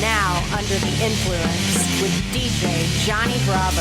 Now, Under the Influence with DJ Johnny Bravo.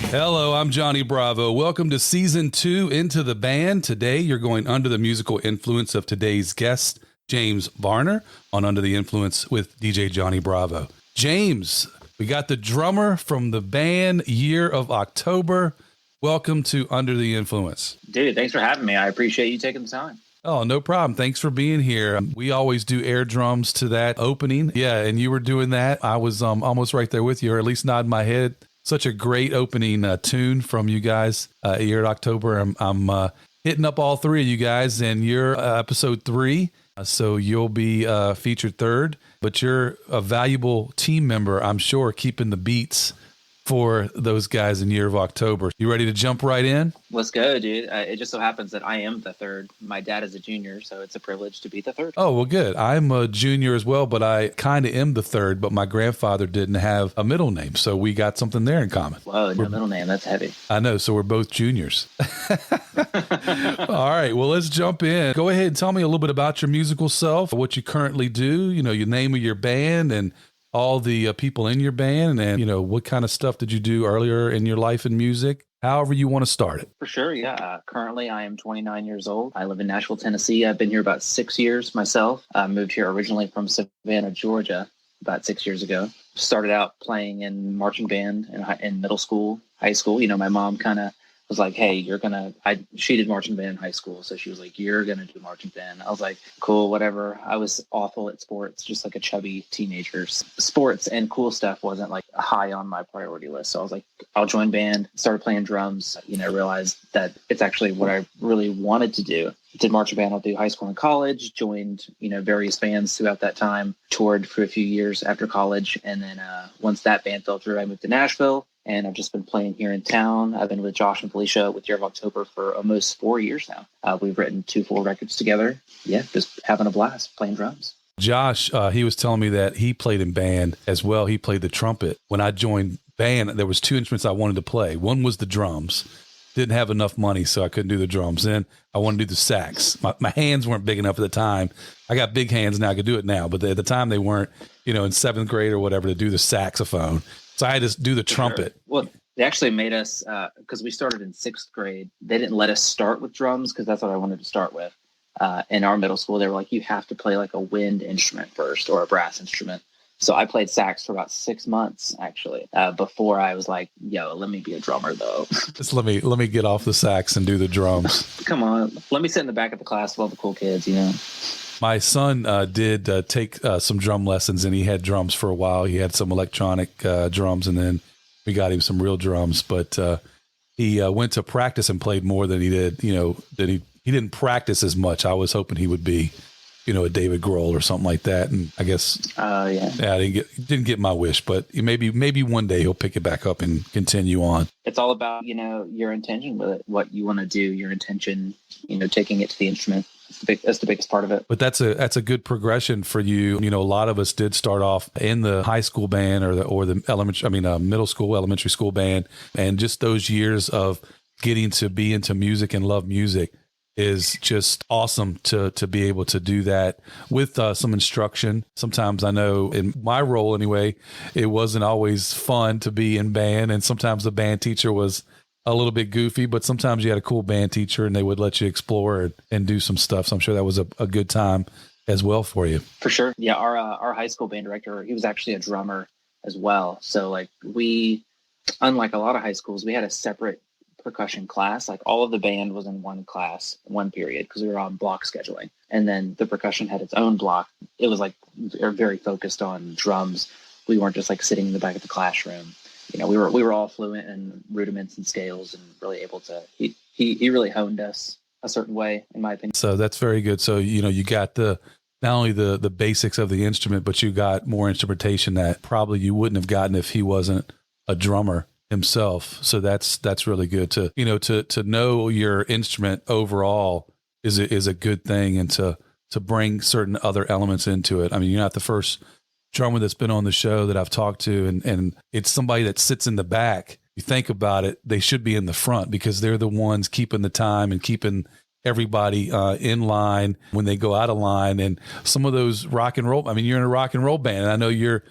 Hello, I'm Johnny Bravo. Welcome to Season 2 Into the Band. Today, you're going under the musical influence of today's guest, James Varner, on Under the Influence with DJ Johnny Bravo. James, we got the drummer from the band Year of October. Welcome to Under the Influence. Dude, thanks for having me. I appreciate you taking the time. Oh, no problem. Thanks for being here. We always do air drums to that opening. Yeah, and you were doing that. I was almost right there with you, or at least nodding my head. Such a great opening tune from you guys. Year of October. I'm hitting up all three of you guys, and you're episode 3. So you'll be featured third, but you're a valuable team member, I'm sure, keeping the beats for those guys in Year of October. You ready to jump right in? Let's go, dude. It just so happens that I am the third. My dad is a junior, so it's a privilege to be the third. Oh, well, good. I'm a junior as well, but I kind of am the third, but my grandfather didn't have a middle name, so we got something there in common. Whoa, no middle name. That's heavy. I know, so we're both juniors. All right, well, let's jump in. Go ahead and tell me a little bit about your musical self, what you currently do, your name of your band, and all the people in your band, and what kind of stuff did you do earlier in your life in music? However you want to start it. For sure, yeah. Currently, I am 29 years old. I live in Nashville, Tennessee. I've been here about 6 years myself. I moved here originally from Savannah, Georgia, about 6 years ago. Started out playing in marching band in middle school, high school. My mom kind of was like, hey, she did marching band in high school. So she was like, you're going to do marching band. I was like, cool, whatever. I was awful at sports, just like a chubby teenager. Sports and cool stuff wasn't like high on my priority list. So I was like, I'll join band, started playing drums, realized that it's actually what I really wanted to do. Did marching band all through high school and college, joined, various bands throughout that time, toured for a few years after college. And then once that band fell through, I moved to Nashville. And I've just been playing here in town. I've been with Josh and Phlecia with Year of October for almost 4 years now. We've written 2 full records together. Yeah, just having a blast playing drums. Josh, he was telling me that he played in band as well. He played the trumpet. When I joined band, there was 2 instruments I wanted to play. One was the drums. Didn't have enough money, so I couldn't do the drums. Then I wanted to do the sax. My hands weren't big enough at the time. I got big hands now. I could do it now, but at the time they weren't, in 7th grade or whatever, to do the saxophone. So I had to do the trumpet. Sure. Well, they actually made us, because we started in 6th grade, they didn't let us start with drums because that's what I wanted to start with. In our middle school, they were like, you have to play like a wind instrument first or a brass instrument. So I played sax for about 6 months, actually, before I was like, yo, let me be a drummer, though. Just let me get off the sax and do the drums. Come on. Let me sit in the back of the class with all the cool kids, My son did take some drum lessons, and he had drums for a while. He had some electronic drums, and then we got him some real drums. But he went to practice and played more than he did. He didn't practice as much. I was hoping he would be, a David Grohl or something like that. And I guess, I didn't get my wish. But maybe one day he'll pick it back up and continue on. It's all about your intention with it, what you want to do, your intention, taking it to the instrument. That's the biggest part of it. But that's a good progression for you. A lot of us did start off in the high school band or the middle school, elementary school band, and just those years of getting to be into music and love music is just awesome to be able to do that with some instruction. Sometimes I know in my role anyway, it wasn't always fun to be in band, and sometimes the band teacher was a little bit goofy, but sometimes you had a cool band teacher and they would let you explore and do some stuff. So I'm sure that was a good time as well for you. For sure. Yeah. Our high school band director, he was actually a drummer as well. So like unlike a lot of high schools, we had a separate percussion class. Like all of the band was in one class, one period, because we were on block scheduling. And then the percussion had its own block. It was like very focused on drums. We weren't just like sitting in the back of the classroom. We were all fluent in rudiments and scales and really able to, he really honed us a certain way, in my opinion. So that's very good. So, you got not only the basics of the instrument, but you got more instrumentation that probably you wouldn't have gotten if he wasn't a drummer himself. So that's really good to know your instrument overall is a good thing, and to bring certain other elements into it. I mean, you're not the first drummer that's been on the show that I've talked to, and it's somebody that sits in the back, you think about it, they should be in the front because they're the ones keeping the time and keeping everybody in line when they go out of line. And some of those rock and roll, I mean, you're in a rock and roll band, and I know your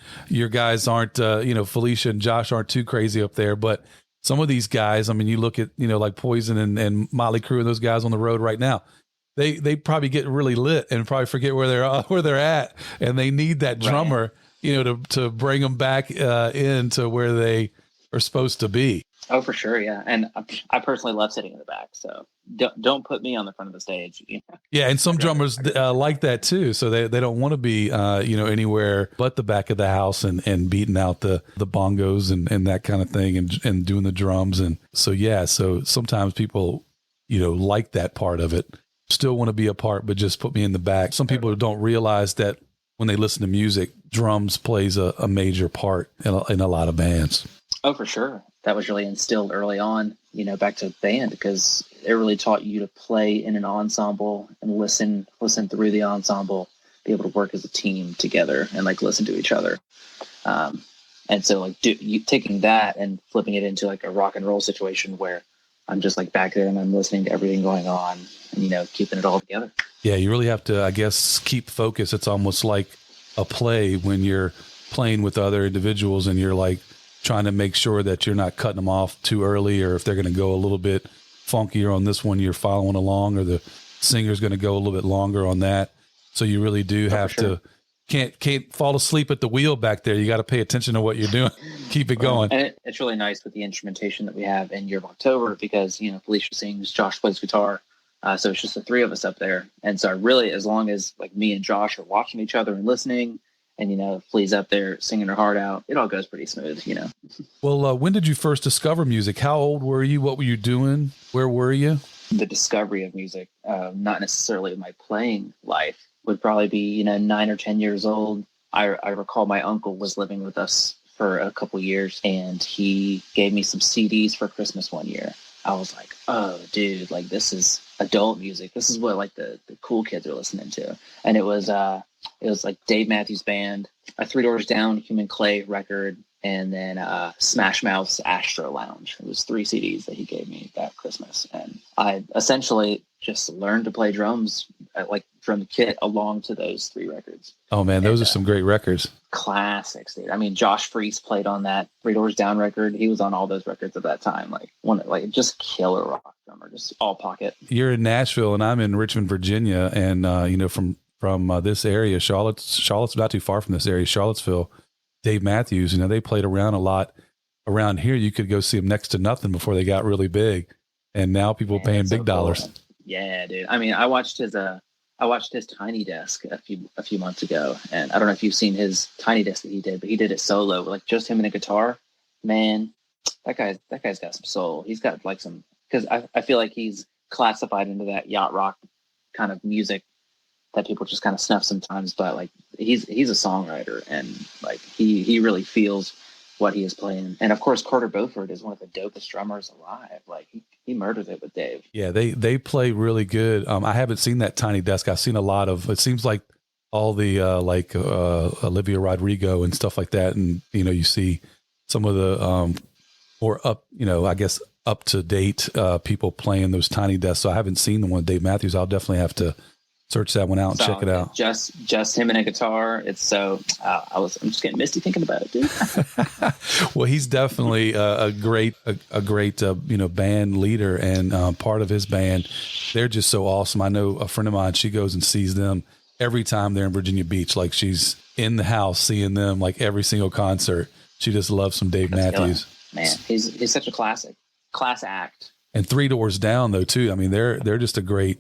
guys aren't, Phlecia and Josh aren't too crazy up there, but some of these guys, I mean, you look at, like Poison and Motley Crue and those guys on the road right now, they probably get really lit and probably forget where they're at. And they need that drummer, to bring them back into where they are supposed to be. Oh, for sure. Yeah. And I personally love sitting in the back. So don't put me on the front of the stage. Yeah. And some drummers like that too. So they don't want to be, anywhere but the back of the house and beating out the bongos and that kind of thing and doing the drums. And so, so sometimes people, like that part of it, still want to be a part, but just put me in the back. Some people don't realize that when they listen to music, drums plays a major part in a lot of bands. Oh, for sure. That was really instilled early on, back to band, because it really taught you to play in an ensemble and listen through the ensemble, be able to work as a team together and listen to each other. And so taking that and flipping it into a rock and roll situation where I'm just back there and I'm listening to everything going on and, keeping it all together. Yeah. You really have to, I guess, keep focus. It's almost like a play when you're playing with other individuals and you're trying to make sure that you're not cutting them off too early, or if they're going to go a little bit funkier on this one, you're following along, or the singer's going to go a little bit longer on that. So you really do have to, can't fall asleep at the wheel back there. You got to pay attention to what you're doing. Keep it going. And it's really nice with the instrumentation that we have in Year of October because, Phlecia sings, Josh plays guitar. So it's just the three of us up there. And so really, as long as me and Josh are watching each other and listening, and, Flea's up there singing her heart out, it all goes pretty smooth, Well, when did you first discover music? How old were you? What were you doing? Where were you? The discovery of music, not necessarily my playing life, would probably be, 9 or 10 years old. I recall my uncle was living with us for a couple years, and he gave me some CDs for Christmas one year. I was like, oh, dude, this is adult music. This is what the cool kids are listening to. And it was Dave Matthews Band, a Three Doors Down Human Clay record, and then Smash Mouth's Astro Lounge. It was 3 CDs that he gave me that Christmas. And I essentially just learned to play drums from the kit along to those 3 records. Oh man, those are some great records. Classics, dude. I mean, Josh Freese played on that Three Doors Down record. He was on all those records at that time. Just killer rock drummer, just all pocket. You're in Nashville and I'm in Richmond, Virginia. And, from this area, Charlotte's not too far from this area, Charlottesville, Dave Matthews, they played around a lot around here. You could go see them next to nothing before they got really big. And now people are paying big dollars. Cool. Yeah, dude. I mean, I watched his Tiny Desk a few months ago, and I don't know if you've seen his Tiny Desk that he did, but he did it solo, with just him and a guitar. Man, that guy's got some soul. He's got some, because I feel like he's classified into that yacht rock kind of music that people just kind of snuff sometimes, but he's a songwriter, and he really feels what he is playing. And of course, Carter Beauford is one of the dopest drummers alive. He murders it with Dave. Yeah, they play really good. I haven't seen that Tiny Desk. I've seen a lot of, it seems like all the Olivia Rodrigo and stuff like that. And, you see some of the more up, I guess up to date people playing those Tiny Desks. So I haven't seen the one with Dave Matthews. I'll definitely have to search that one out and check it out. Just him and a guitar. It's so I'm just getting misty thinking about it, dude. Well, he's definitely a great band leader, and part of his band. They're just so awesome. I know a friend of mine, she goes and sees them every time they're in Virginia Beach. She's in the house seeing them every single concert. She just loves some Dave Matthews. Man, he's such a class act. And Three Doors Down though too. I mean, they're just a great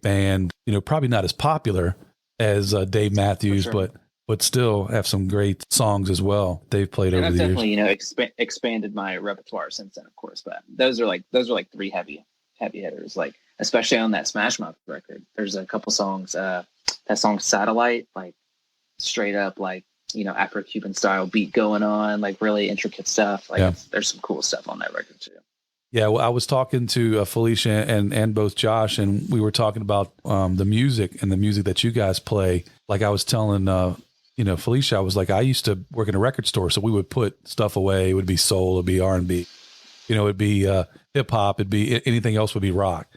band, probably not as popular as Dave Matthews, sure, but still have some great songs as well. They've played over the years. Definitely, expanded my repertoire since then, of course. But those are 3 heavy hitters. Especially on that Smash Mouth record, there's a couple songs. That song Satellite, straight up Afro-Cuban style beat going on, really intricate stuff. There's some cool stuff on that record too. Yeah, well, I was talking to Phlecia and both Josh, and we were talking about the music and the music that you guys play. I was telling, Phlecia, I was I used to work in a record store, so we would put stuff away. It would be soul, it would be R&B. it'd be hip hop, it'd be anything else would be rock.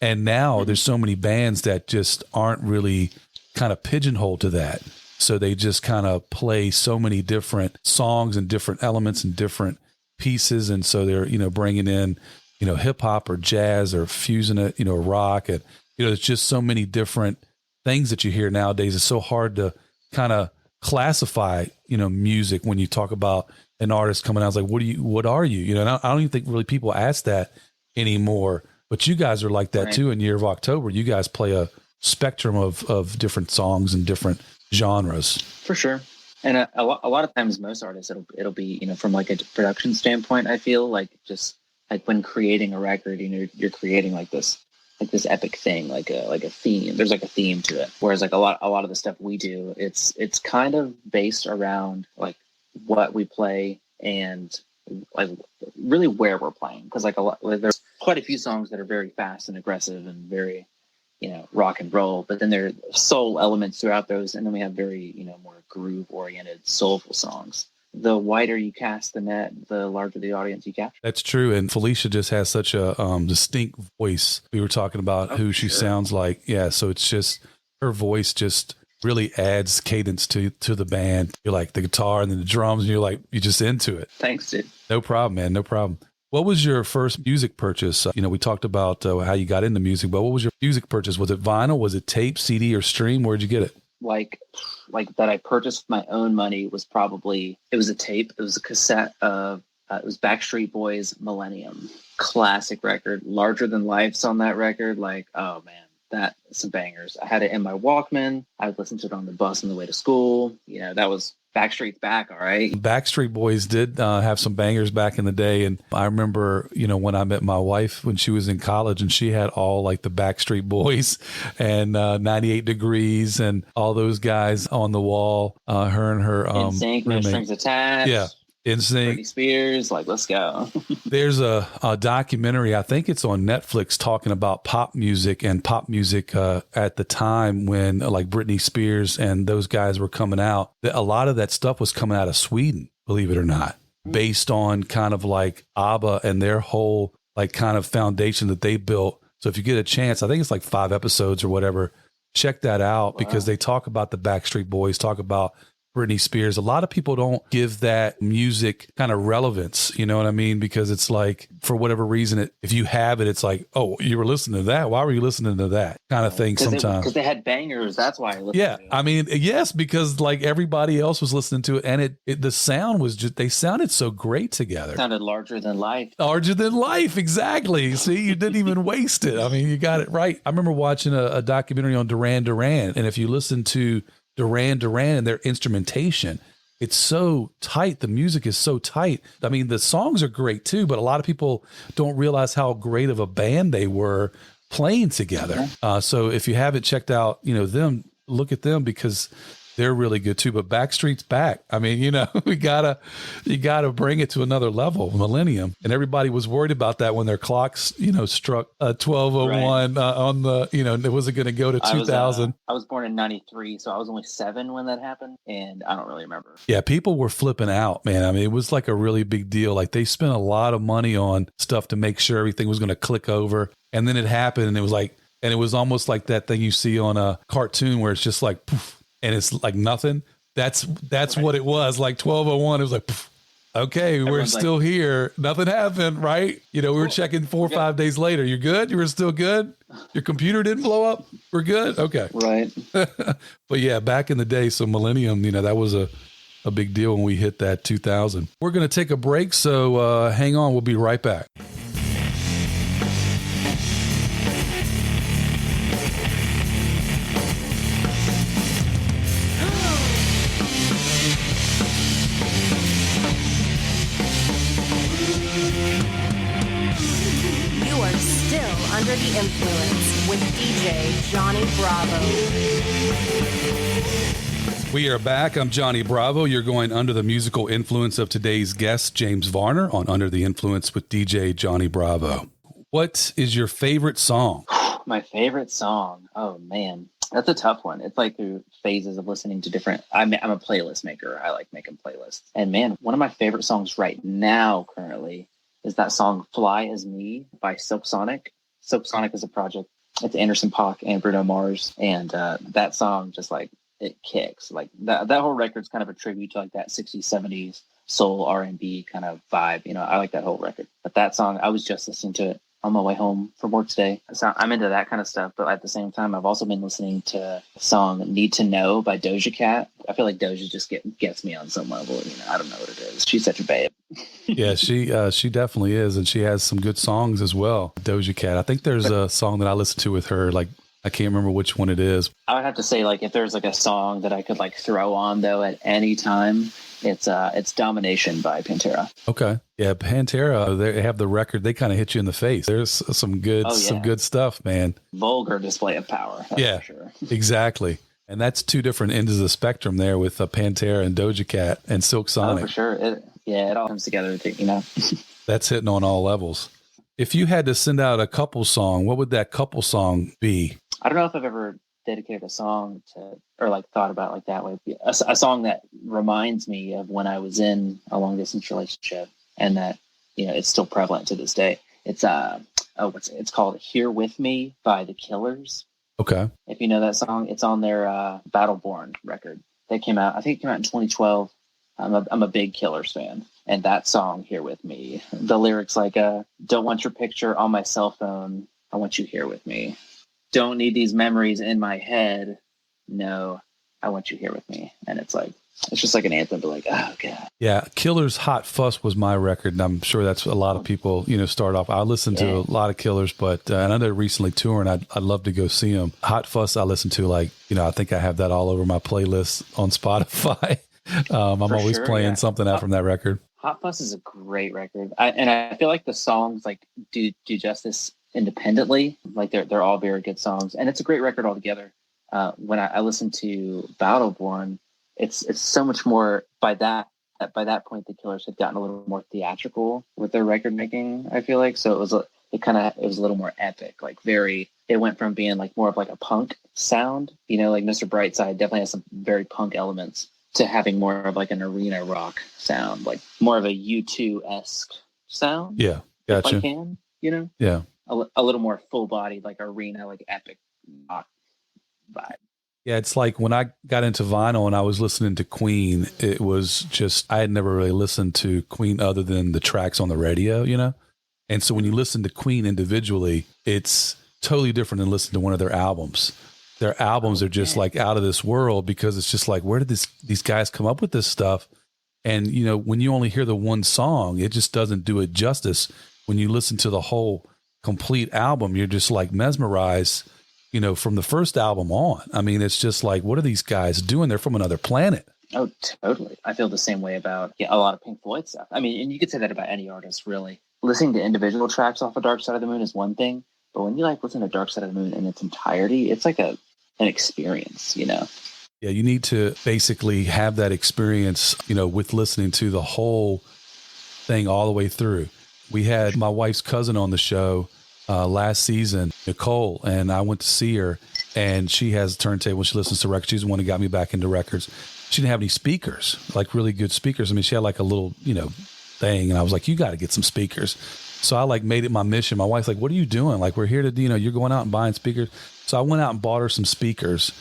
And now there's so many bands that just aren't really kind of pigeonholed to that. So they just kind of play so many different songs and different elements and different pieces. And so they're, bringing in, hip hop or jazz or fusing it, rock. And, there's just so many different things that you hear nowadays. It's so hard to kind of classify, music when you talk about an artist coming out. It's like, what are you? And I don't even think really people ask that anymore, but you guys are like that too. In Year of October, you guys play a spectrum of different songs and different genres. For sure. And a lot of times, most artists, it'll be, from like a production standpoint, I feel like just like when creating a record, you're creating like this epic thing, like a theme. There's like a theme to it. Whereas like a lot of the stuff we do, it's kind of based around like what we play and like really where we're playing. Because there's quite a few songs that are very fast and aggressive and very, rock and roll, but then there are soul elements throughout those. And then we have very, more groove oriented, soulful songs. The wider you cast the net, the larger the audience you capture. That's true. And Phlecia just has such a distinct voice. We were talking about who she sounds like. Yeah. So it's just, her voice just really adds cadence to the band. You're like the guitar and then the drums, and you're just into it. Thanks, dude. No problem, man. No problem. What was your first music purchase? We talked about how you got into music, but what was your music purchase? Was it vinyl? Was it tape, CD, or stream? Where'd you get it? Like that I purchased with my own money was it was a tape. It was a cassette of, it was Backstreet Boys' Millennium. Classic record, larger than life's on that record. Like, oh man, that's some bangers. I had it in my Walkman. I would listen to it on the bus on the way to school. That was Backstreet's back, all right. Backstreet Boys did have some bangers back in the day. And I remember, when I met my wife when she was in college, and she had all like the Backstreet Boys and 98 Degrees and all those guys on the wall. Her and her NSYNC, No Strings Attached. Yeah. NSYNC, Britney Spears, like, let's go. There's a documentary, I think it's on Netflix, talking about pop music at the time when like Britney Spears and those guys were coming out. A lot of that stuff was coming out of Sweden, believe it or not, based on kind of like ABBA and their whole like kind of foundation that they built. So if you get a chance, I think it's like 5 episodes or whatever, check that out because they talk about the Backstreet Boys, talk about Britney Spears. A lot of people don't give that music kind of relevance, you know what I mean? Because it's like, for whatever reason, if you have it, it's like, oh, you were listening to that. Why were you listening to that kind of thing sometimes? Because they had bangers. That's why I listened to it. I mean, yes, because like everybody else was listening to it, and the sound was just, they sounded so great together. It sounded larger than life. Larger than life, exactly. See, you didn't even waste it. I mean, you got it right. I remember watching a documentary on Duran Duran, and if you listen to Duran Duran and their instrumentation, it's so tight. The music is so tight. I mean, the songs are great too, but a lot of people don't realize how great of a band they were playing together. So if you haven't checked out, them, look at them because they're really good too. But Backstreet's back. I mean, you gotta bring it to another level, millennium. And everybody was worried about that when their clocks, struck 12:01 on the, it wasn't going to go to 2000. I was born in 93, so I was only 7 when that happened, and I don't really remember. Yeah, people were flipping out, man. I mean, it was like a really big deal. Like they spent a lot of money on stuff to make sure everything was going to click over. And then it happened, and it was like, and it was almost like that thing you see on a cartoon where it's just like, poof, and it's like nothing. That's right. What it was. Like 12:01, it was like, poof, okay, we're still here. Nothing happened, right? We were checking 4 or 5 days later. You're good? You were still good? Your computer didn't blow up? We're good? Okay. Right. But yeah, back in the day, so Millennium, that was a big deal when we hit that 2000. We're going to take a break, so hang on. We'll be right back. Under the Influence with DJ Johnny Bravo. We are back. I'm Johnny Bravo. You're going under the musical influence of today's guest, James Varner, on Under the Influence with DJ Johnny Bravo. What is your favorite song? My favorite song? Oh, man. That's a tough one. It's like through phases of listening to different... I'm a playlist maker. I like making playlists. And man, one of my favorite songs right now currently is that song "Fly As Me" by Silk Sonic. Silk Sonic is a project. It's Anderson .Paak and Bruno Mars, and that song just like it kicks. Like that whole record's kind of a tribute to like that 60s, 70s soul R&B kind of vibe. I like that whole record. But that song, I was just listening to it on my way home from work today. So I'm into that kind of stuff. But at the same time, I've also been listening to the song "Need to Know" by Doja Cat. I feel like Doja just gets me on some level. I don't know what it is. She's such a babe. Yeah, she definitely is. And she has some good songs as well. Doja Cat. I think there's a song that I listen to with her. Like, I can't remember which one it is. I would have to say, like, if there's like a song that I could like throw on though at any time, it's "Domination" by Pantera. Okay. Yeah, Pantera, they have the record. They kind of hit you in the face. There's some good stuff, man. Vulgar display of power. That's for sure. Exactly. And that's two different ends of the spectrum there with Pantera and Doja Cat and Silk Sonic. Oh, for sure. It all comes together, That's hitting on all levels. If you had to send out a couple song, what would that couple song be? I don't know if I've ever dedicated a song to, or like thought about like that way. A song that reminds me of when I was in a long distance relationship, and that it's still prevalent to this day. It's it's called "Here With Me" by The Killers. Okay. If you know that song, it's on their Battleborn record. I think it came out in 2012. I'm a big Killers fan, and that song "Here With Me," the lyrics like "Don't want your picture on my cell phone. I want you here with me. Don't need these memories in my head. No, I want you here with me." And it's just like an anthem to like, oh god. Yeah, Killers' "Hot Fuss" was my record, and I'm sure that's a lot of people start off. I listen to a lot of Killers, but and I know they're recently touring. I'd love to go see them. "Hot Fuss" I listen to I think I have that all over my playlist on Spotify. I'm always playing something out from that record. "Hot Fuss" is a great record, I feel like the songs like do justice independently. Like they're all very good songs, and it's a great record altogether. When I listen to Battleborn, it's so much more. By that point, the Killers had gotten a little more theatrical with their record making. I feel like so it was a little more epic. Like it went from being like more of like a punk sound, like Mr. Brightside definitely has some very punk elements, to having more of like an arena rock sound, like more of a U2-esque sound. Yeah, gotcha. If I can, Yeah. A little more full-bodied, like arena, like epic rock vibe. Yeah, it's like when I got into vinyl and I was listening to Queen, it was just, I had never really listened to Queen other than the tracks on the radio, And so when you listen to Queen individually, it's totally different than listening to one of their albums. Their albums are just like out of this world, because it's just like, where did these guys come up with this stuff? And, when you only hear the one song, it just doesn't do it justice. When you listen to the whole complete album, you're just like mesmerized, from the first album on. I mean, it's just like, what are these guys doing? They're from another planet. Oh, totally. I feel the same way about a lot of Pink Floyd stuff. I mean, and you could say that about any artist, really. Listening to individual tracks off of Dark Side of the Moon is one thing, but when you listen to Dark Side of the Moon in its entirety, it's like an experience, Yeah, you need to basically have that experience, with listening to the whole thing all the way through. We had my wife's cousin on the show last season, Nicole, and I went to see her, and she has a turntable. She listens to records. She's the one who got me back into records. She didn't have any speakers, like really good speakers. I mean, she had like a little, thing, and I was like, you got to get some speakers. So I made it my mission. My wife's like, what are you doing? Like, we're here to, you're going out and buying speakers. So I went out and bought her some speakers,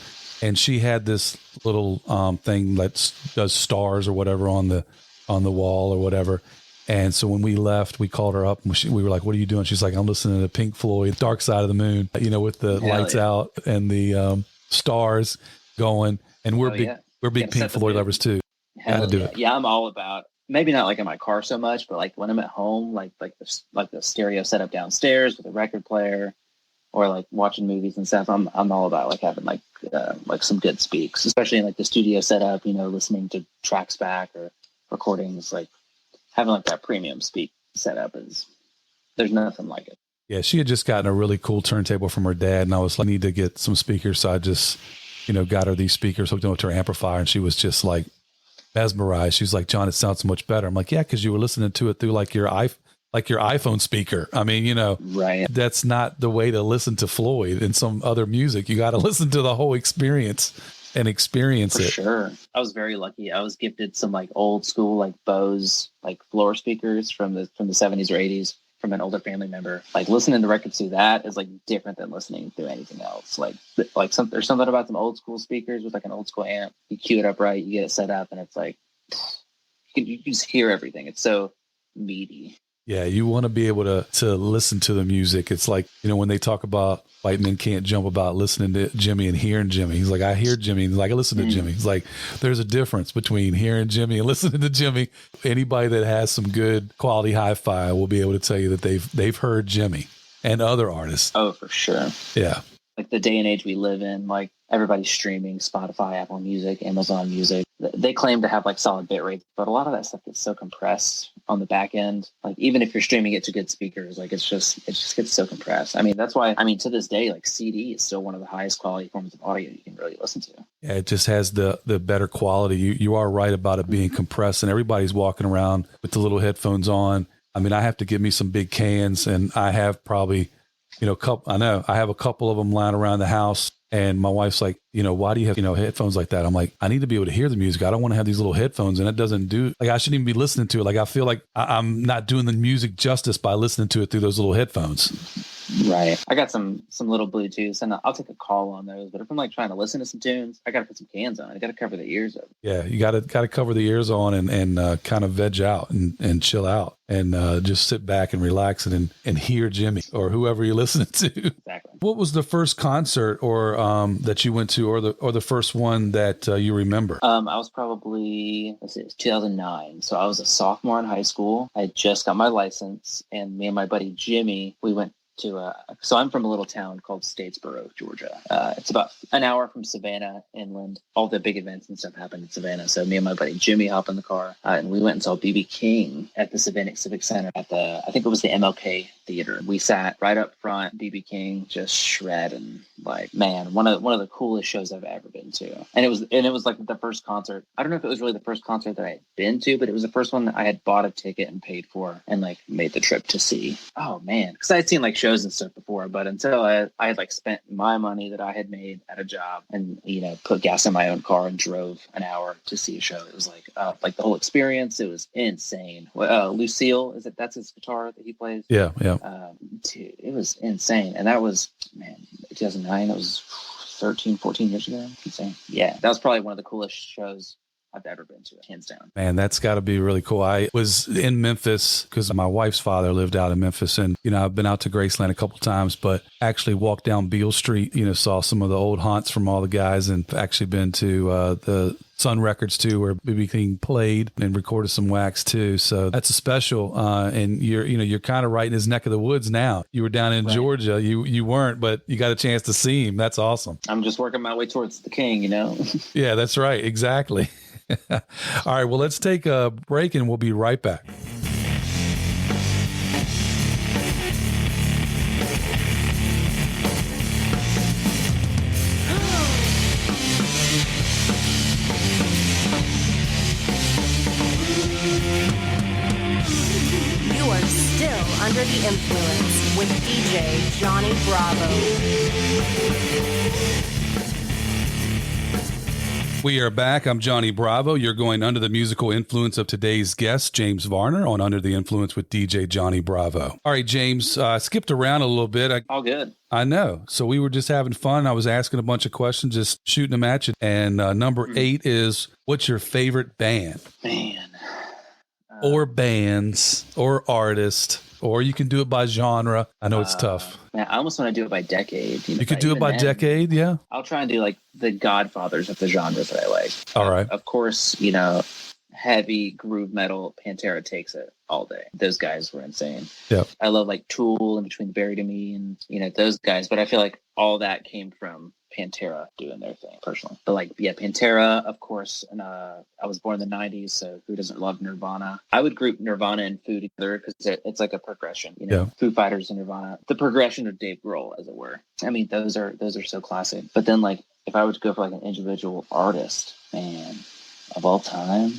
and she had this little thing that does stars or whatever on the wall or whatever. And so when we left, we called her up and we were like, what are you doing? She's like, I'm listening to Pink Floyd, Dark Side of the Moon, with the lights out and the stars going. And we're big Pink Floyd lovers too. Gotta do it. Yeah, I'm all about, maybe not like in my car so much, but like when I'm at home, like the stereo setup downstairs with a record player, or like watching movies and stuff. I'm all about like having like some good speaks, especially in like the studio setup, listening to tracks back or recordings, like having like that premium speak setup there's nothing like it. Yeah, she had just gotten a really cool turntable from her dad, and I was like, I need to get some speakers. So I just, got her these speakers, hooked them up to her amplifier, and she was just like mesmerized. She's like, John, it sounds so much better. I'm like, yeah, because you were listening to it through like your iPhone speaker. I mean, right. That's not the way to listen to Floyd and some other music. You got to listen to the whole experience. and experience For it. sure. I was very lucky. I was gifted some like old school like Bose like floor speakers from the 70s or 80s from an older family member. Like listening to records through that is like different than listening through anything else. There's something about some old school speakers with like an old school amp. You cue it up right, you get it set up, and it's like you can just hear everything. It's so meaty. Yeah, you want to be able to listen to the music. It's like, when they talk about white men can't jump about listening to Jimmy and hearing Jimmy. He's like, I hear Jimmy. He's like, I listen to Jimmy. He's like, there's a difference between hearing Jimmy and listening to Jimmy. Anybody that has some good quality hi-fi will be able to tell you that they've heard Jimmy and other artists. Oh, for sure. Yeah. Like the day and age we live in, like everybody's streaming, Spotify, Apple Music, Amazon Music. They claim to have like solid bit rates, but a lot of that stuff gets so compressed on the back end. Like even if you're streaming it to good speakers, like it just gets so compressed. I mean, that's why, to this day, like CD is still one of the highest quality forms of audio you can really listen to. Yeah, it just has the better quality. You are right about it being compressed, and everybody's walking around with the little headphones on. I mean, I have to get me some big cans, and I have probably, I have a couple of them lying around the house. And my wife's like, why do you have, headphones like that? I'm like, I need to be able to hear the music. I don't want to have these little headphones, and it doesn't I shouldn't even be listening to it. Like, I feel like I'm not doing the music justice by listening to it through those little headphones. Right. I got some little Bluetooths, and I'll take a call on those. But if I'm like trying to listen to some tunes, I got to put some cans on. I got to cover the ears up. Yeah, you got to cover the ears on and kind of veg out and chill out and just sit back and relax and hear Jimmy or whoever you're listening to. Exactly. What was the first concert or that you went to, or the first one that you remember? I was probably, it was 2009. So I was a sophomore in high school. I just got my license, and me and my buddy Jimmy, we went to so I'm from a little town called Statesboro, Georgia. It's about an hour from Savannah inland. All the big events and stuff happened in Savannah. So me and my buddy Jimmy hopped in the car, and we went and saw BB King at the Savannah Civic Center at I think it was the MLK Theater. We sat right up front, BB King just shredding. Like, man, one of the coolest shows I've ever been to. And it was like the first concert. I don't know if it was really the first concert that I had been to, but it was the first one that I had bought a ticket and paid for and like made the trip to see. Oh man, because I had seen like shows and stuff before, but until I had like spent my money that I had made at a job and put gas in my own car and drove an hour to see a show. It was like the whole experience. It was insane. Lucille, that's his guitar that he plays. Yeah. Dude, it was insane, and that was 2009. That was 13, 14 years ago. Insane. Yeah, that was probably one of the coolest shows I've ever been to, hands down. Man, that's got to be really cool. I was in Memphis because my wife's father lived out in Memphis, and I've been out to Graceland a couple times, but actually walked down Beale Street, saw some of the old haunts from all the guys, and actually been to the Sun Records too, where BB King played and recorded some wax too. So that's a special. And you're kind of right in his neck of the woods now. You were down in Georgia. You weren't, but you got a chance to see him. That's awesome. I'm just working my way towards the king, Yeah, that's right. Exactly. All right. Well, let's take a break and we'll be right back. Under the Influence with DJ Johnny Bravo. We are back. I'm Johnny Bravo. You're going under the musical influence of today's guest, James Varner, on Under the Influence with DJ Johnny Bravo. All right, James, skipped around a little bit. All good. I know. So we were just having fun. I was asking a bunch of questions, just shooting them at you. And number 8 is, what's your favorite band? Man. Or bands, or artist, or you can do it by genre. I know it's tough. Man, I almost want to do it by decade. You could do it by decade, yeah? I'll try and do like the godfathers of the genres that I like. All right. Of course, heavy groove metal, Pantera takes it all day. Those guys were insane. Yeah. I love like Tool and Between the Buried and Me and, those guys. But I feel like all that came from Pantera doing their thing personally. But Pantera, of course. And I was born in the 90s, so who doesn't love Nirvana? I would group Nirvana and Foo together because it's like a progression. Foo Fighters and Nirvana, the progression of Dave Grohl, as it were. I mean, those are so classic. But then if I were to go for like an individual artist, man, of all time,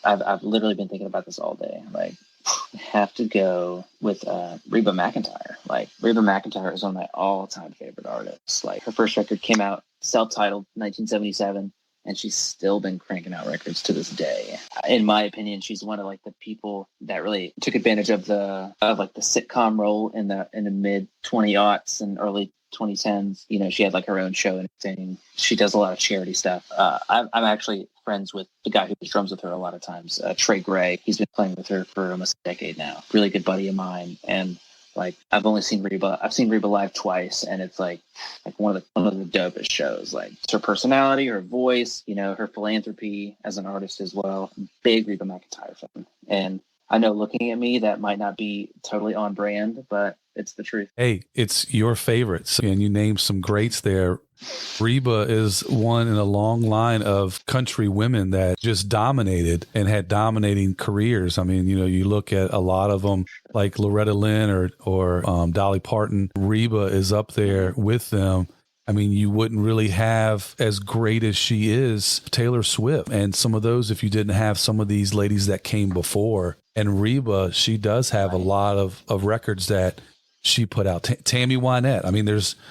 I've literally been thinking about this all day. have to go with Reba McEntire. Like, Reba McEntire is one of my all-time favorite artists. Like, her first record came out self-titled 1977, and she's still been cranking out records to this day. In my opinion, she's one of like the people that really took advantage of the sitcom role in the mid 2000s and early 2010s. You know, she had like her own show and everything. She does a lot of charity stuff. I'm actually friends with the guy who drums with her a lot of times, Trey Gray. He's been playing with her for almost a decade now. Really good buddy of mine. And like, I've only seen Reba. I've seen Reba live twice, and it's like one of the dopest shows. Like, it's her personality, her voice, you know, her philanthropy as an artist as well. Big Reba McEntire fan. And I know, looking at me, that might not be totally on brand, but it's the truth. Hey, it's your favorites, and you named some greats there. Reba is one in a long line of country women that just dominated and had dominating careers. I mean, you know, you look at a lot of them like Loretta Lynn or Dolly Parton. Reba is up there with them. I mean, you wouldn't really have, as great as she is, Taylor Swift and some of those if you didn't have some of these ladies that came before. And Reba, she does have a lot of records that she put out. Tammy Wynette. I mean,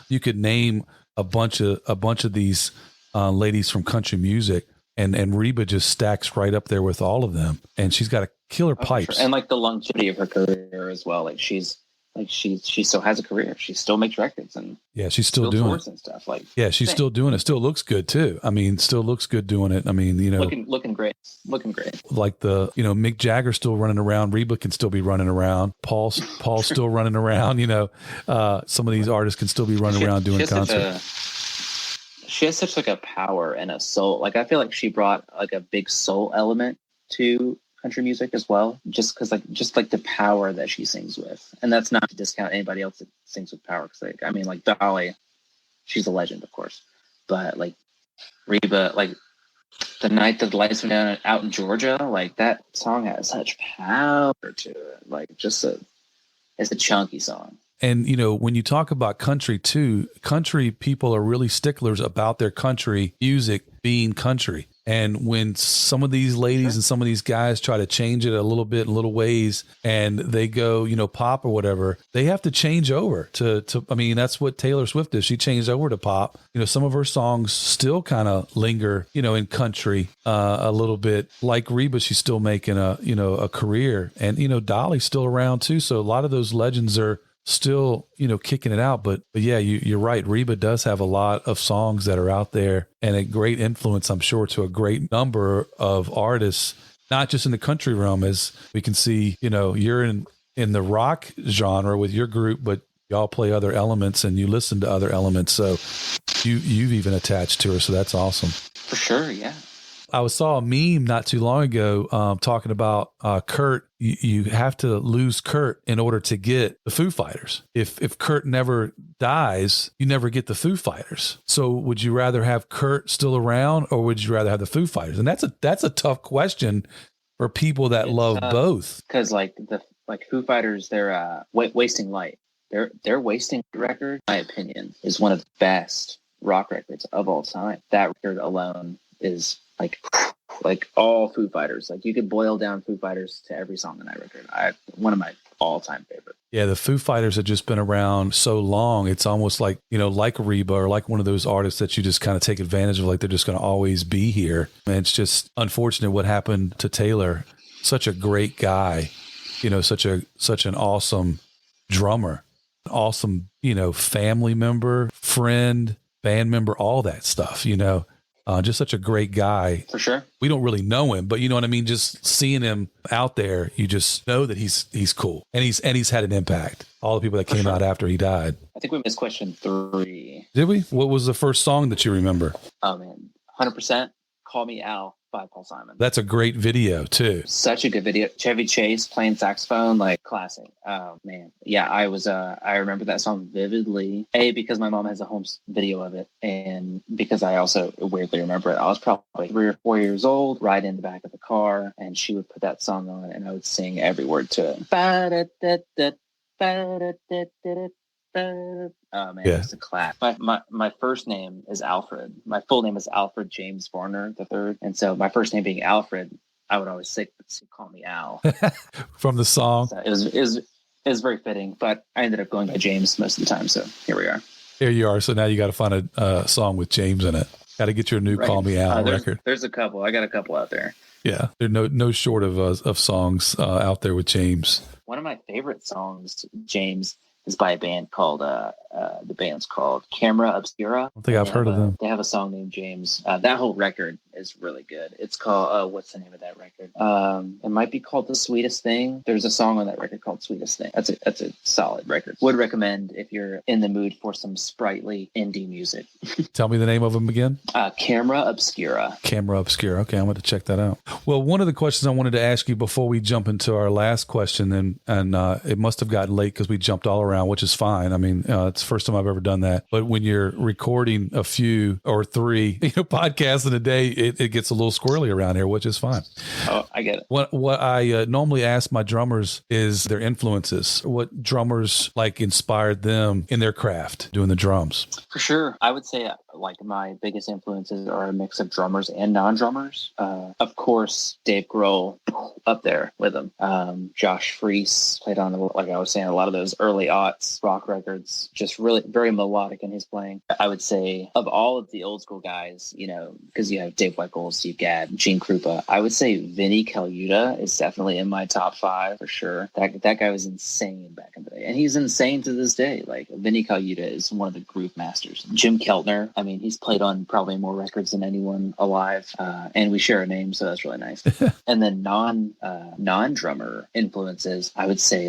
you could name a bunch of these ladies from country music, and Reba just stacks right up there with all of them. And she's got a killer pipes. Sure. And like the longevity of her career as well. Like, she still has a career. She still makes records, and yeah, she's still doing it and stuff. Like, yeah, she's still doing it. Still looks good too. I mean, still looks good doing it. I mean, you know, looking great. Like Mick Jagger's still running around. Reba can still be running around. Paul's still running around. You know, some of these artists can still be running around doing concerts. She has such like a power and a soul. Like, I feel like she brought like a big soul element to country music as well, just the power that she sings with. And that's not to discount anybody else that sings with power, because like, I mean, like Dolly, she's a legend, of course, but like Reba, like The Night That the Lights Went Down Out in Georgia, like that song has such power to it. Like, it's a chunky song. And, you know, when you talk about country too, country people are really sticklers about their country music being country. And when some of these ladies and some of these guys try to change it a little bit in little ways, and they go, you know, pop or whatever, they have to change over to, I mean, that's what Taylor Swift did. She changed over to pop. You know, some of her songs still kind of linger, you know, in country a little bit. Like Reba, she's still making a career. And, you know, Dolly's still around too. So a lot of those legends are still, you know, kicking it out. But yeah, you're right. Reba does have a lot of songs that are out there, and a great influence, I'm sure, to a great number of artists, not just in the country realm, as we can see, you know, you're in the rock genre with your group, but y'all play other elements and you listen to other elements. So you've even attached to her. So that's awesome. For sure. Yeah. I saw a meme not too long ago talking about Kurt. You have to lose Kurt in order to get the Foo Fighters. If Kurt never dies, you never get the Foo Fighters. So would you rather have Kurt still around, or would you rather have the Foo Fighters? And that's a tough question for people that love both. Because like Foo Fighters, they're Wasting Light. Their Wasting record, in my opinion, is one of the best rock records of all time. That record alone is like all Foo Fighters. Like, you could boil down Foo Fighters to every song in that record. One of my all-time favorites. Yeah, the Foo Fighters have just been around so long. It's almost like, you know, like Reba, or like one of those artists that you just kind of take advantage of, like they're just going to always be here. And it's just unfortunate what happened to Taylor. Such a great guy, you know, such an awesome drummer, awesome, you know, family member, friend, band member, all that stuff, you know. Just such a great guy. For sure. We don't really know him, but you know what I mean? Just seeing him out there, you just know that he's cool. And he's had an impact. All the people that came out after he died. I think we missed question 3. Did we? What was the first song that you remember? Oh, man. 100%. Call Me Al by Paul Simon. That's a great video too. Such a good video. Chevy Chase playing saxophone, like classic. Oh man. Yeah, I remember that song vividly. Because my mom has a home video of it, and because I also weirdly remember it. I was probably 3 or 4 years old, riding in the back of the car, and she would put that song on, and I would sing every word to it. Oh man, yeah. It's a clap. My first name is Alfred. My full name is Alfred James Varner III, and so my first name being Alfred, I would always say "Call Me Al." From the song. So it was very fitting, but I ended up going by James most of the time. So here we are. Here you are. So now you got to find a song with James in it. Got to get your new "Call Me Al" record. There's a couple. I got a couple out there. Yeah, there's no short of songs out there with James. One of my favorite songs, James, is by a band called the band's called Camera Obscura. I don't think I've heard of them. They have a song named James. That whole record is really good. It's called what's the name of that record? It might be called The Sweetest Thing. There's a song on that record called Sweetest Thing. That's a solid record. Would recommend if you're in the mood for some sprightly indie music. Tell me the name of them again. Camera Obscura. Camera Obscura. Okay, I'm going to check that out. Well, one of the questions I wanted to ask you before we jump into our last question, and it must have gotten late because we jumped all around, which is fine. I mean, it's the first time I've ever done that. But when you're recording a few or three podcasts in a day, it gets a little squirrely around here, which is fine. Oh, I get it. What I normally ask my drummers is their influences. What drummers inspired them in their craft doing the drums? For sure. I would say my biggest influences are a mix of drummers and non-drummers. Of course, Dave Grohl up there with him. Josh Freese played on, like I was saying, a lot of those early aughts rock records, just really very melodic in his playing. I would say of all of the old school guys, because you have Dave Weckl, Steve Gadd, Gene Krupa, I would say Vinny Colaiuta is definitely in my top 5 for sure. That guy was insane back in the day, and he's insane to this day. Like Vinny Colaiuta is one of the groove masters. Jim Keltner, I mean, he's played on probably more records than anyone alive, and we share a name, so that's really nice. And then non-drummer influences, I would say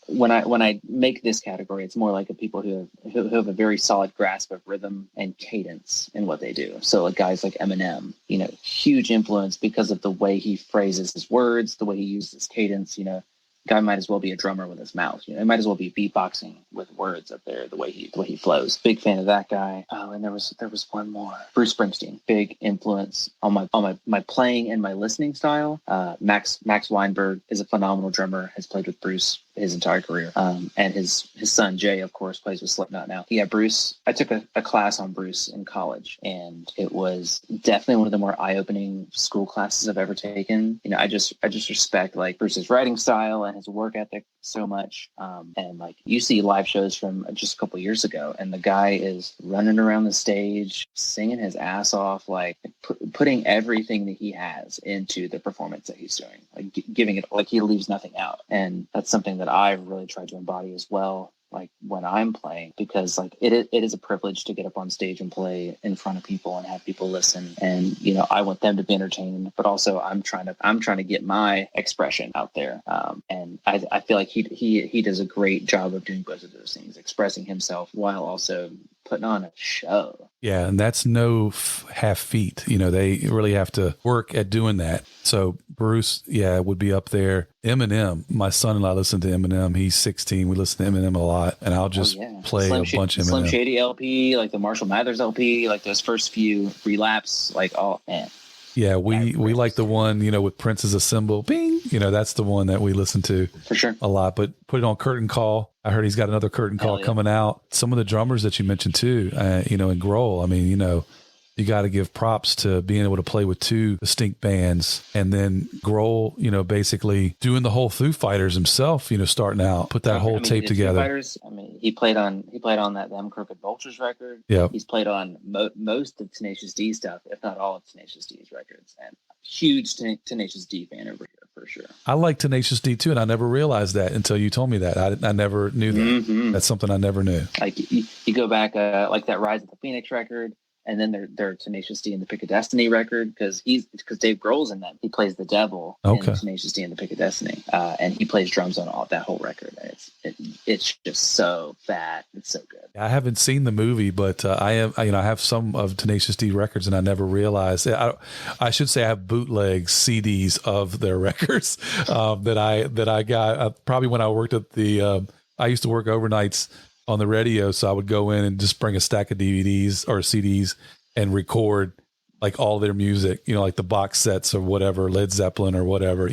when I make this category, it's more like people who have a very solid grasp of rhythm and cadence in what they do. So guys like Eminem, huge influence because of the way he phrases his words, the way he uses his cadence. Guy might as well be a drummer with his mouth. He might as well be beatboxing with words up there. The way he flows. Big fan of that guy. Oh, and there was one more. Bruce Springsteen, big influence on my playing and my listening style. Max Weinberg is a phenomenal drummer. Has played with Bruce his entire career. And his son Jay, of course, plays with Slipknot now. Yeah, Bruce. I took a class on Bruce in college, and it was definitely one of the more eye-opening school classes I've ever taken. I just respect Bruce's writing style and his work ethic so much. And you see live shows from just a couple of years ago, and the guy is running around the stage, singing his ass off, putting everything that he has into the performance that he's doing, giving it, he leaves nothing out. And that's something that I've really tried to embody as well, when I'm playing, because it is a privilege to get up on stage and play in front of people and have people listen. And I want them to be entertained, but also I'm trying to get my expression out there. And I feel like he does a great job of doing both of those things, expressing himself while also putting on a show. Yeah, and that's no half feat. They really have to work at doing that. So Bruce, would be up there. Eminem, my son-in-law listened to Eminem. He's 16. We listen to Eminem a lot, and I'll just play a bunch of Eminem. Slim Shady LP, the Marshall Mathers LP, those first few Relapse, man. Yeah, we like the one, with Prince as a symbol. Bing! That's the one that we listen to for sure a lot. But put it on Curtain Call. I heard he's got another Curtain Call coming out. Some of the drummers that you mentioned too, and Grohl. I mean, you got to give props to being able to play with two distinct bands, and then Grohl, basically doing the whole Foo Fighters himself. Starting out, put that whole tape together. Foo Fighters, he played on that Them Crooked Vultures record. Yeah, he's played on most of Tenacious D stuff, if not all of Tenacious D's records. And huge Tenacious D fan over here for sure. I like Tenacious D too, and I never realized that until you told me that. I never knew that. Mm-hmm. That's something I never knew. You go back that Rise of the Phoenix record. And then their Tenacious D and the Pick of Destiny record, because Dave Grohl's in that. He plays the devil in Tenacious D and the Pick of Destiny, and he plays drums on that whole record. It's just so fat. It's so good. I haven't seen the movie, but I have some of Tenacious D records, and I never realized. I should say I have bootleg CDs of their records that I got probably when I worked at the. I used to work overnights on the radio, so I would go in and just bring a stack of DVDs or CDs and record all their music, the box sets or whatever, Led Zeppelin or whatever,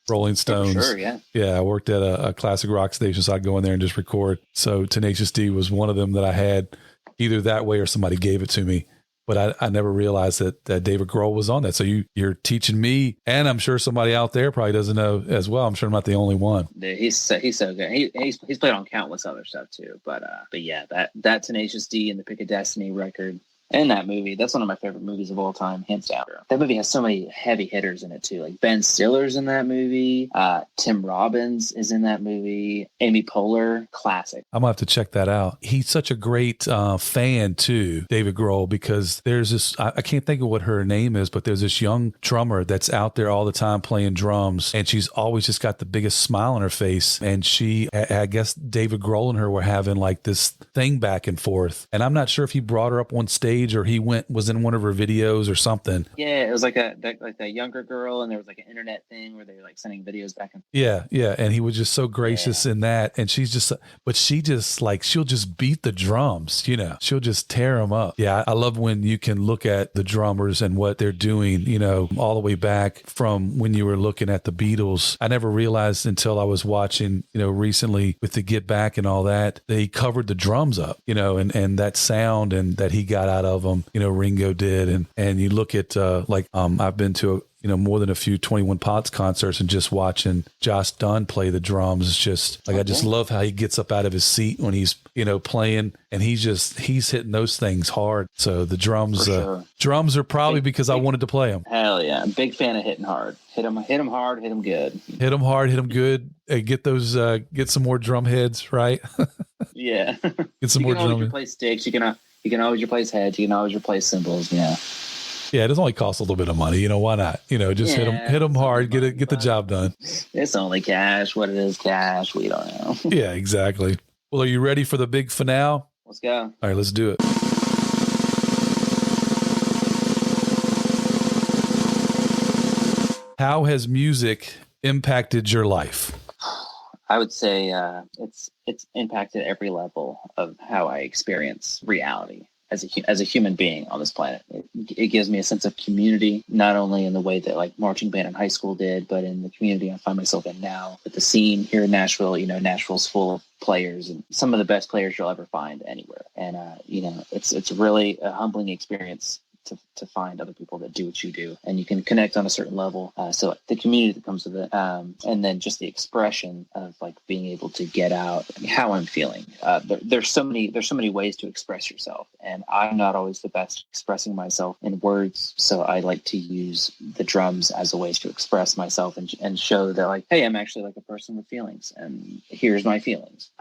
Rolling Stones. Sure, yeah. I worked at a classic rock station, so I'd go in there and just record. So Tenacious D was one of them that I had either that way or somebody gave it to me. but I never realized that David Grohl was on that. So you're teaching me, and I'm sure somebody out there probably doesn't know as well. I'm sure I'm not the only one. Dude, he's so good. He's played on countless other stuff too. But yeah, that Tenacious D and the Pick of Destiny record. And that movie, that's one of my favorite movies of all time, hands down. That movie has so many heavy hitters in it too. Like Ben Stiller's in that movie. Tim Robbins is in that movie. Amy Poehler, classic. I'm gonna have to check that out. He's such a great fan too, David Grohl, because there's this, I can't think of what her name is, but there's this young drummer that's out there all the time playing drums, and she's always just got the biggest smile on her face. And I guess David Grohl and her were having like this thing back and forth. And I'm not sure if he brought her up on stage or he was in one of her videos or something. Yeah, it was like a younger girl, and there was like an internet thing where they were like sending videos back and forth. Yeah, and he was just so gracious in that. And she'll just beat the drums, she'll just tear them up. Yeah, I love when you can look at the drummers and what they're doing, all the way back from when you were looking at the Beatles. I never realized until I was watching, recently with the Get Back and all that, they covered the drums up, and that sound and that he got out of them, Ringo did. And you look at, I've been to, more than a few 21 Pots concerts, and just watching Josh Dunn play the drums is just like, I just love how he gets up out of his seat when he's, playing, and he's hitting those things hard. So the drums, drums are probably because I wanted to play them. Hell yeah. I'm a big fan of hitting hard. Hit them hard, hit them good. Hit them hard, hit them good. Get those, get some more drum heads, right? Yeah. Get some more drum heads. You can replace sticks. You can always replace heads. You can always replace cymbals. Yeah. Yeah, it does only cost a little bit of money. Why not? Just hit them hard, get the job done. It's only cash. What it is, cash. We don't know. Yeah, exactly. Well, are you ready for the big finale? Let's go. All right, let's do it. How has music impacted your life? I would say it's impacted every level of how I experience reality as a human being on this planet. It gives me a sense of community, not only in the way that like marching band in high school did, but in the community I find myself in now. With the scene here in Nashville, Nashville's full of players and some of the best players you'll ever find anywhere. And it's really a humbling experience to find other people that do what you do, and you can connect on a certain level. So the community that comes with it, and then just the expression of like being able to get out how I'm feeling. There's so many ways to express yourself, and I'm not always the best expressing myself in words. So I like to use the drums as a way to express myself and show that like, hey, I'm actually like a person with feelings, and here's my feelings.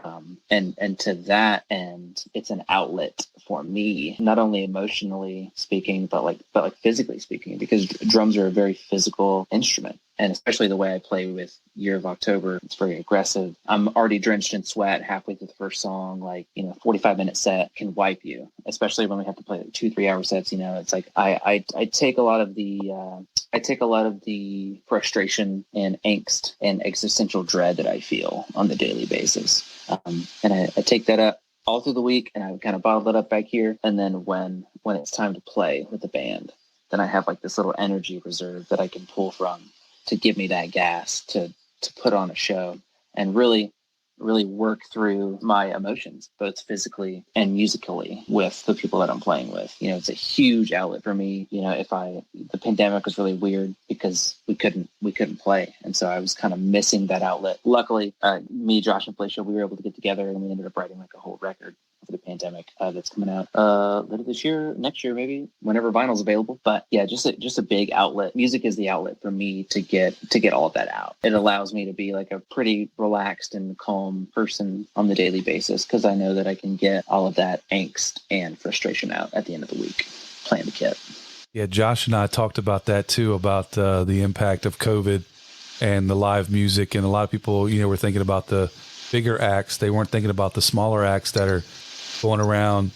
And to that end, it's an outlet for me, not only emotionally speaking, but like physically speaking, because drums are a very physical instrument. And especially the way I play with Year of October, it's very aggressive. I'm already drenched in sweat halfway through the first song. 45-minute set can wipe you, especially when we have to play like 2-3 hour sets. It's like I take a lot of the frustration and angst and existential dread that I feel on the daily basis, and I take that up all through the week, and I kind of bottle it up back here. And then when it's time to play with the band, then I have like this little energy reserve that I can pull from to give me that gas to put on a show and really work through my emotions, both physically and musically, with the people that I'm playing with. It's a huge outlet for me. The pandemic was really weird because we couldn't play. And so I was kind of missing that outlet. Luckily, me, Josh, and Phlecia, we were able to get together, and we ended up writing like a whole record for the pandemic that's coming out later this year, next year, maybe, whenever vinyl's available. But yeah, just a big outlet. Music is the outlet for me to get all of that out. It allows me to be like a pretty relaxed and calm person on the daily basis, because I know that I can get all of that angst and frustration out at the end of the week playing the kit. Yeah, Josh and I talked about that too, about the impact of COVID and the live music. And a lot of people, were thinking about the bigger acts. They weren't thinking about the smaller acts that are going around,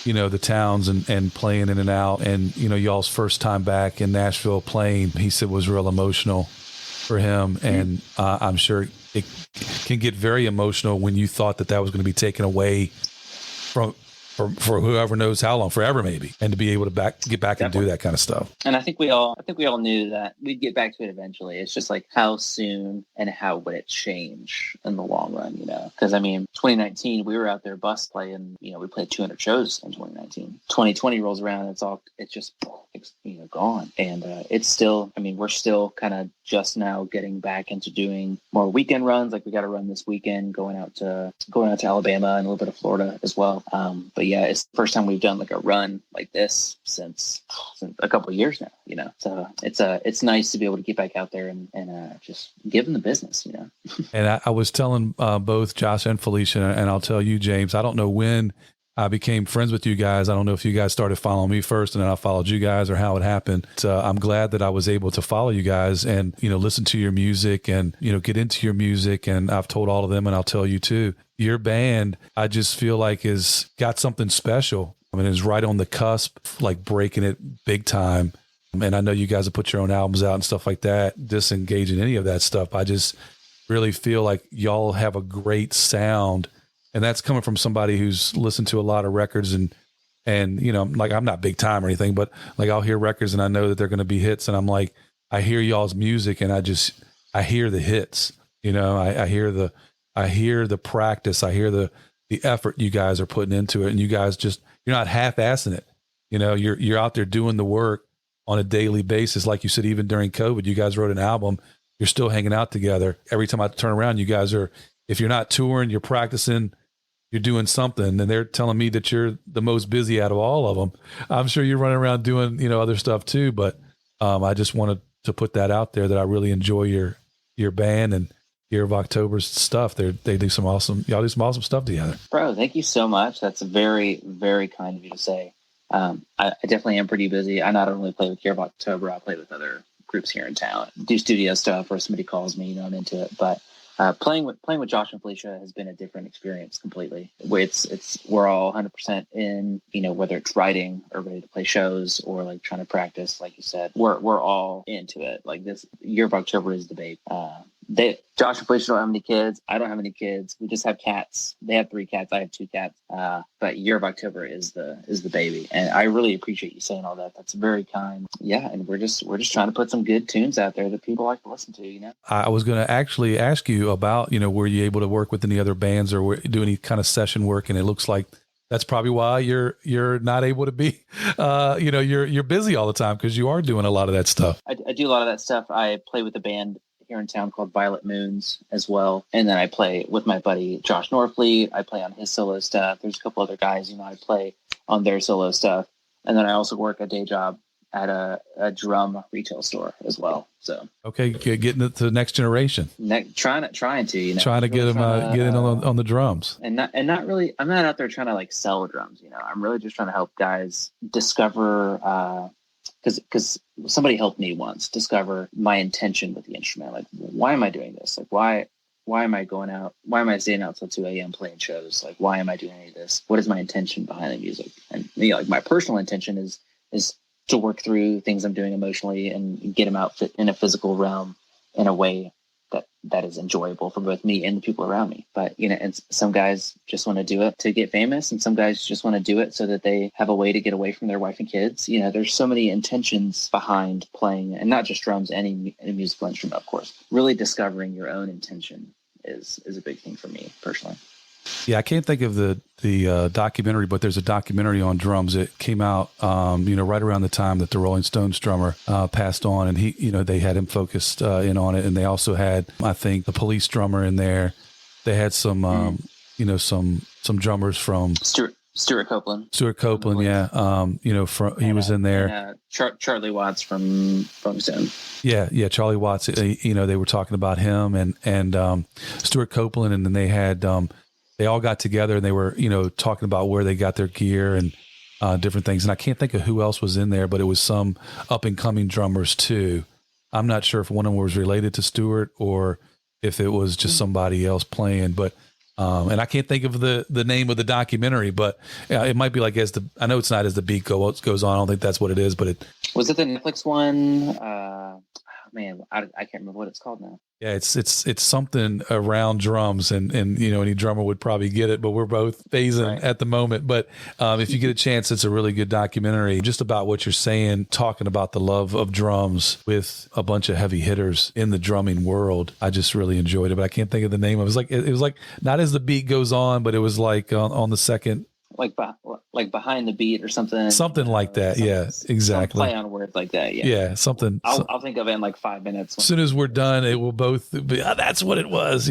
the towns and playing in and out. And, y'all's first time back in Nashville playing, he said, was real emotional for him. And I'm sure it can get very emotional when you thought that was going to be taken away for whoever knows how long, forever maybe, and to be able to get back and do that kind of stuff. And I think we all knew that we'd get back to it eventually. It's just like how soon and how would it change in the long run, you know? Because I mean, 2019 we were out there bus playing, you know, we played 200 shows in 2019. 2020 rolls around, it's just you know, gone. And it's still, I mean, we're still kind of just now getting back into doing more weekend runs. Like we got to run this weekend, going out to Alabama and a little bit of Florida as well. But yeah, it's the first time we've done like a run like this since a couple of years now, you know. So it's nice to be able to get back out there and just give them the business, you know. And I was telling both Josh and Phlecia, and I'll tell you, James, I don't know when I became friends with you guys. I don't know if you guys started following me first and then I followed you guys, or how it happened. I'm glad that I was able to follow you guys and, you know, listen to your music and, you know, get into your music. And I've told all of them, and I'll tell you too, your band, I just feel like is got something special. I mean, it's right on the cusp, like breaking it big time. And I know you guys have put your own albums out and stuff like that, disengaging any of that stuff. I just really feel like y'all have a great sound. And that's coming from somebody who's listened to a lot of records and, you know, like I'm not big time or anything, but like I'll hear records and I know that they're going to be hits. And I'm like, I hear y'all's music and I hear the hits, you know, I hear the practice. I hear the effort you guys are putting into it. And you guys you're not half-assing it. You know, you're out there doing the work on a daily basis. Like you said, even during COVID, you guys wrote an album, you're still hanging out together. Every time I turn around, you guys are, if you're not touring, you're practicing, you're doing something, and they're telling me that you're the most busy out of all of them. I'm sure you're running around doing, you know, other stuff too, but I just wanted to put that out there that I really enjoy your band and Year of October's stuff. Y'all do some awesome stuff together. Bro, thank you so much. That's very, very kind of you to say. I definitely am pretty busy. I not only play with Year of October, I play with other groups here in town, do studio stuff, or somebody calls me, you know, I'm into it. But playing with Josh and Phlecia has been a different experience completely. Where we're all 100% in, you know, whether it's writing or ready to play shows or like trying to practice, like you said, we're all into it. Like this Year of October is the babe. Josh and Phlecia don't have any kids. I don't have any kids. We just have cats. They have 3 cats. I have 2 cats. But Year of October is the baby. And I really appreciate you saying all that. That's very kind. Yeah. And we're just trying to put some good tunes out there that people like to listen to, you know? I was going to actually ask you about, you know, were you able to work with any other bands or do any kind of session work? And it looks like that's probably why you're not able to be, you know, you're busy all the time because you are doing a lot of that stuff. I do a lot of that stuff. I play with a band here in town called Violet Moons as well. And then I play with my buddy Josh Norfleet. I play on his solo stuff. There's a couple other guys, you know, I play on their solo stuff. And then I also work a day job at a drum retail store as well. So okay, getting it to the next generation. Trying to, you know, trying to get them get in on the drums. And not really. I'm not out there trying to like sell drums. You know, I'm really just trying to help guys discover. Because somebody helped me once discover my intention with the instrument. Like, why am I doing this? Like, why am I going out? Why am I staying out till 2 a.m. playing shows? Like, why am I doing any of this? What is my intention behind the music? And you know, like my personal intention is to work through things I'm doing emotionally and get them out in a physical realm in a way that is enjoyable for both me and the people around me. But, you know, and some guys just want to do it to get famous, and some guys just want to do it so that they have a way to get away from their wife and kids. You know, there's so many intentions behind playing, and not just drums, any musical instrument, of course. Really discovering your own intention is a big thing for me personally. Yeah, I can't think of the documentary, but there's a documentary on drums. It came out, you know, right around the time that the Rolling Stones drummer passed on, and he, you know, they had him focused in on it, and they also had, I think, the Police drummer in there. They had some, you know, some drummers from Stuart Copeland. Yeah. You know, he was in there. And, Charlie Watts from Stone. Yeah, Charlie Watts. You know, they were talking about him and Stuart Copeland, and then they had. They all got together and they were, you know, talking about where they got their gear and different things. And I can't think of who else was in there, but it was some up and coming drummers too. I'm not sure if one of them was related to Stuart or if it was just somebody else playing, but, and I can't think of the name of the documentary, but it might be like I know it's not as the beat goes on. I don't think that's what it is, but was it the Netflix one? man, I can't remember what it's called now. Yeah, it's something around drums, and any drummer would probably get it, but we're both phasing at the moment. But if you get a chance, it's a really good documentary just about what you're saying, talking about the love of drums with a bunch of heavy hitters in the drumming world. I just really enjoyed it, but I can't think of the name. It was like not as the beat goes on, but it was like on the second. Like behind the beat or something. Something like that. Yeah, exactly. Play on words like that. Yeah. Yeah. Something. I'll think of it in like 5 minutes. As soon as we're done, it will both be, that's what it was,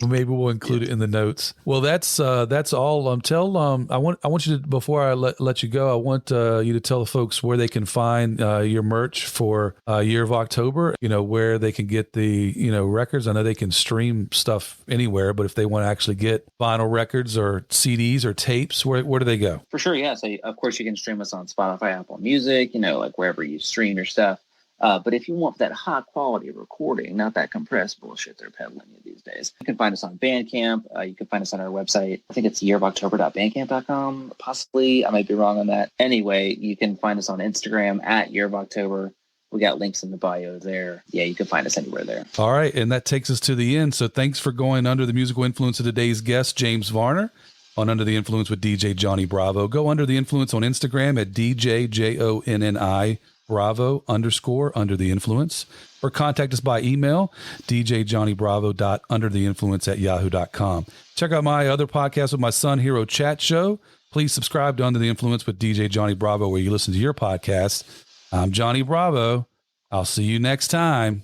Maybe we'll include it in the notes. Well, that's all. I want you to, before I let you go, I want you to tell the folks where they can find your merch for Year of October. Where they can get the records. I know they can stream stuff anywhere, but if they want to actually get vinyl records or CDs or tapes, where do they go? For sure, yeah. So of course you can stream us on Spotify, Apple Music, like wherever you stream your stuff. But if you want that high quality recording, not that compressed bullshit they're peddling you these days, you can find us on Bandcamp. You can find us on our website. I think it's yearofoctober.bandcamp.com. Possibly, I might be wrong on that. Anyway, you can find us on Instagram at Year of October. We got links in the bio there. Yeah, you can find us anywhere there. All right, and that takes us to the end. So thanks for going under the musical influence of today's guest, James Varner, on Under the Influence with DJ Johnny Bravo. Go Under the Influence on Instagram at DJJONNI Bravo _ Under the Influence, or contact us by email, djjohnnybravo.undertheinfluence@yahoo.com. Check out my other podcast with my son, Hero Chat Show. Please subscribe to Under the Influence with DJ Johnny Bravo, where you listen to your podcast. I'm Johnny Bravo. I'll see you next time.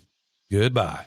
Goodbye.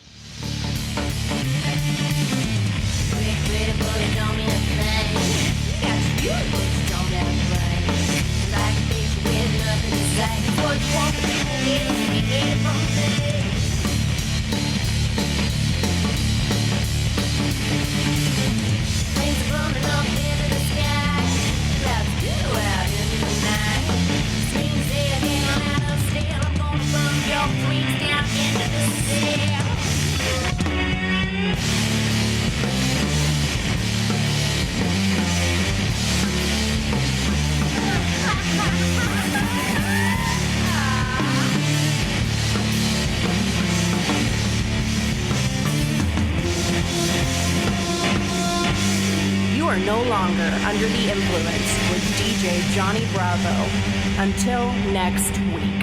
No longer under the influence with DJ Johnny Bravo. Until next week.